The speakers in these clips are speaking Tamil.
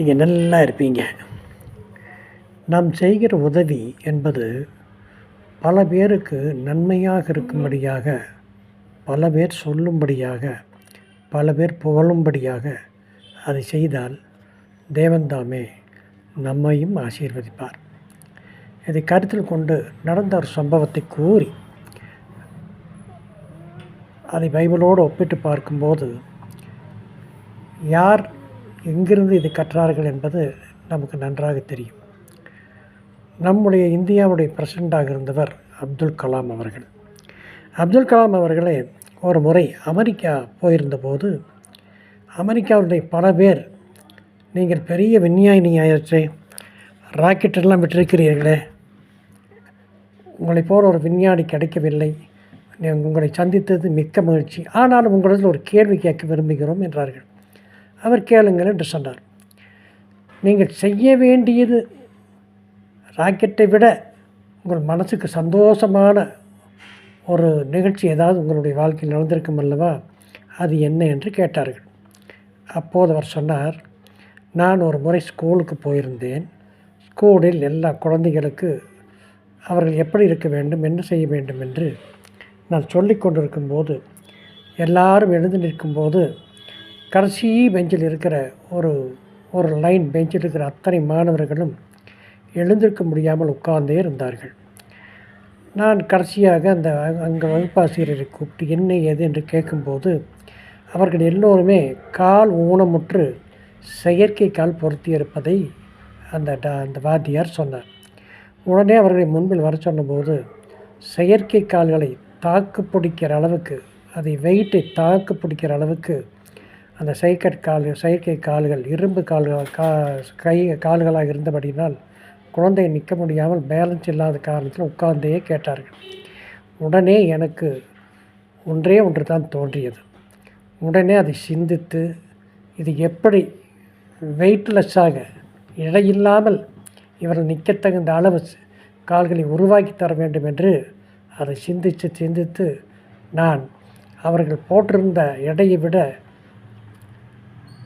நீங்கள் நல்லா இருப்பீங்க. நாம் செய்கிற உதவி என்பது பல பேருக்கு நன்மையாக இருக்கும்படியாக, பல பேர் சொல்லும்படியாக, பல பேர் புகழும்படியாக அதை செய்தால் தேவன்தாமே நம்மையும் ஆசீர்வதிப்பார். இதை கருத்தில் கொண்டு நடந்த ஒரு சம்பவத்தை கூறி அதை பைபிளோடு ஒப்பிட்டு பார்க்கும்போது யார் எங்கிருந்து இதை கற்றார்கள் என்பது நமக்கு நன்றாக தெரியும். நம்முடைய இந்தியாவுடைய பிரசிடண்டாக இருந்தவர் அப்துல் கலாம் அவர்கள். அப்துல் கலாம் அவர்களே ஒரு முறை அமெரிக்கா போயிருந்தபோது அமெரிக்காவுடைய பல பேர், நீங்கள் பெரிய விஞ்ஞானி ஆயிடுச்சே, ராக்கெட்டெல்லாம் விட்டிருக்கிறீர்களே, உங்களை போல ஒரு விஞ்ஞானி கிடைக்கவில்லை, உங்களை சந்தித்தது மிக்க மகிழ்ச்சி, ஆனாலும் உங்களிடத்தில் ஒரு கேள்வி கேட்க விரும்புகிறோம் என்றார்கள். அவர் கேளுங்கள் என்று சொன்னார். நீங்கள் செய்ய வேண்டியது ராக்கெட்டை விட உங்கள் மனசுக்கு சந்தோஷமான ஒரு நிகழ்ச்சி ஏதாவது உங்களுடைய வாழ்க்கையில் நடந்திருக்கும் அல்லவா, அது என்ன என்று கேட்டார்கள். அப்போது அவர் சொன்னார், நான் ஒரு முறை ஸ்கூலுக்கு போயிருந்தேன். ஸ்கூலில் எல்லா குழந்தைகளுக்கு அவர்கள் எப்படி இருக்க வேண்டும், என்ன செய்ய வேண்டும் என்று நான் சொல்லி கொண்டிருக்கும்போது எல்லாரும் எழுந்து நிற்கும்போது கடைசி பெஞ்சில் இருக்கிற ஒரு லைன் பெஞ்சில் இருக்கிற அத்தனை மாணவர்களும் எழுந்திருக்க முடியாமல் உட்கார்ந்தே இருந்தார்கள். நான் கடைசியாக அங்கே வகுப்பாசிரியரை கூப்பிட்டு என்ன ஏது என்று கேட்கும்போது அவர்கள் எல்லோருமே கால் ஊனமுற்று செயற்கை கால் பொருத்தி இருப்பதை அந்த வாத்தியார் சொன்னார். உடனே அவர்களை முன்பில் வர சொன்னபோது செயற்கை கால்களை தாக்கு பிடிக்கிற அளவுக்கு, அதை வெயிட்டை தாக்கு பிடிக்கிற அளவுக்கு அந்த செயற்கை கால்கள் இரும்பு கால்களாக இருந்தபடினால் குழந்தை நிற்க முடியாமல் பேலன்ஸ் இல்லாத காரணத்தில் உட்கார்ந்தே கேட்டார்கள். உடனே எனக்கு ஒன்று தான் தோன்றியது. உடனே அதை சிந்தித்து இது எப்படி வெயிட்லெஸ்ஸாக இடையில்லாமல் இவர்கள் நிற்கத்தகுந்த அளவு கால்களை உருவாக்கி தர வேண்டும் என்று அதை சிந்தித்து நான் அவர்கள் போட்டிருந்த எடையை விட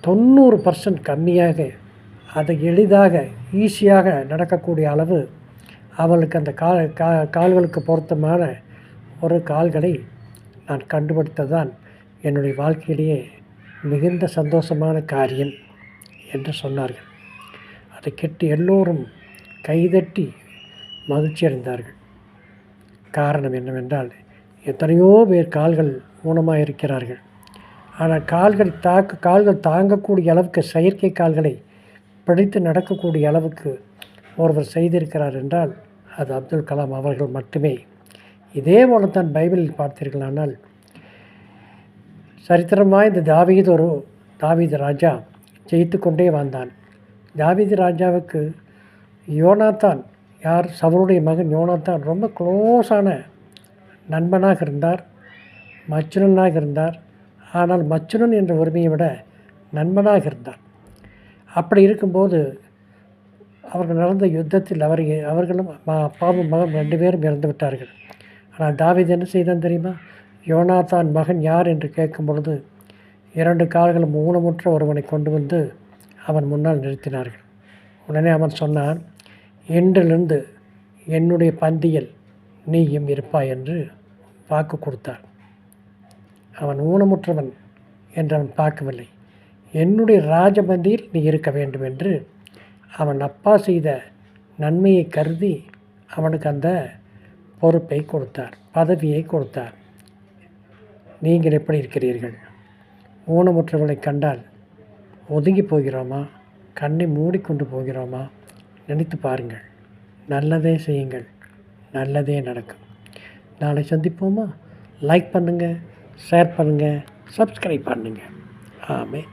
90% கம்மியாக அதை எளிதாக ஈஸியாக நடக்கக்கூடிய அளவு அவளுக்கு அந்த கால்களுக்கு பொருத்தமான ஒரு கால்களை நான் கண்டுபிடித்ததான் என்னுடைய வாழ்க்கையிலேயே மிகுந்த சந்தோஷமான காரியம் என்று சொன்னார்கள். அதை கேட்டு எல்லோரும் கைதட்டி மகிழ்ச்சி அடைந்தார்கள். காரணம் என்னவென்றால் எத்தனையோ பேர் கால்கள் ஊனமாக இருக்கிறார்கள். ஆனால் கால்கள் தாங்கக்கூடிய அளவுக்கு செயற்கை கால்களை பிடித்து நடக்கக்கூடிய அளவுக்கு ஒருவர் செய்திருக்கிறார் என்றால் அது அப்துல் கலாம் அவர்கள் மட்டுமே. இதே போல தான் பைபிளில் பார்த்தீர்களானால் சரித்திரமாக இந்த தாவீது ராஜா ஜெயித்து கொண்டே வந்தான். தாவீது ராஜாவுக்கு யோனாத்தான், சவுலுடைய மகன் யோனாத்தான் ரொம்ப க்ளோஸான நண்பனாக இருந்தார், மச்சுனனாக இருந்தார். ஆனால் மச்சுனன் என்ற உரிமையை விட நண்பனாக இருந்தார். அப்படி இருக்கும்போது அவர்கள் நடந்த யுத்தத்தில் அவர்களும் அப்பாவும் மகன் 2 பேரும் இறந்து விட்டார்கள். ஆனால் தாவீது என்ன செய்தான் தெரியுமா? யோனாத்தான் மகன் யார் என்று கேட்கும் பொழுது 2 கால்களும் ஊனமுற்ற ஒருவனை கொண்டு வந்து அவன் முன்னால் நிறுத்தினார்கள். உடனே அவன் சொன்னான், இன்றிலிருந்து என்னுடைய பந்தியில் நீயும் இருப்பாய் என்று வாக்கு கொடுத்தார். அவன் ஊனமுற்றவன் என்று அவன் பார்க்கவில்லை. என்னுடைய ராஜபந்தியில் நீ இருக்க வேண்டும் என்று அவன் அப்பா செய்த நன்மையை கருதி அவனுக்கு அந்த பொறுப்பை கொடுத்தார், பதவியை கொடுத்தார். நீங்கள் எப்படி இருக்கிறீர்கள்? ஊனமுற்றவர்களை கண்டால் ஒதுங்கி போகிறோமா, கண்ணை மூடிக்கொண்டு போகிறோமா? நினைத்து பாருங்கள். நல்லதே செய்யுங்கள், நல்லதே நடக்கும். நாளை சந்திப்போமா? லைக் பண்ணுங்கள், ஷேர் பண்ணுங்கள், சப்ஸ்கிரைப் பண்ணுங்கள். ஆமென்.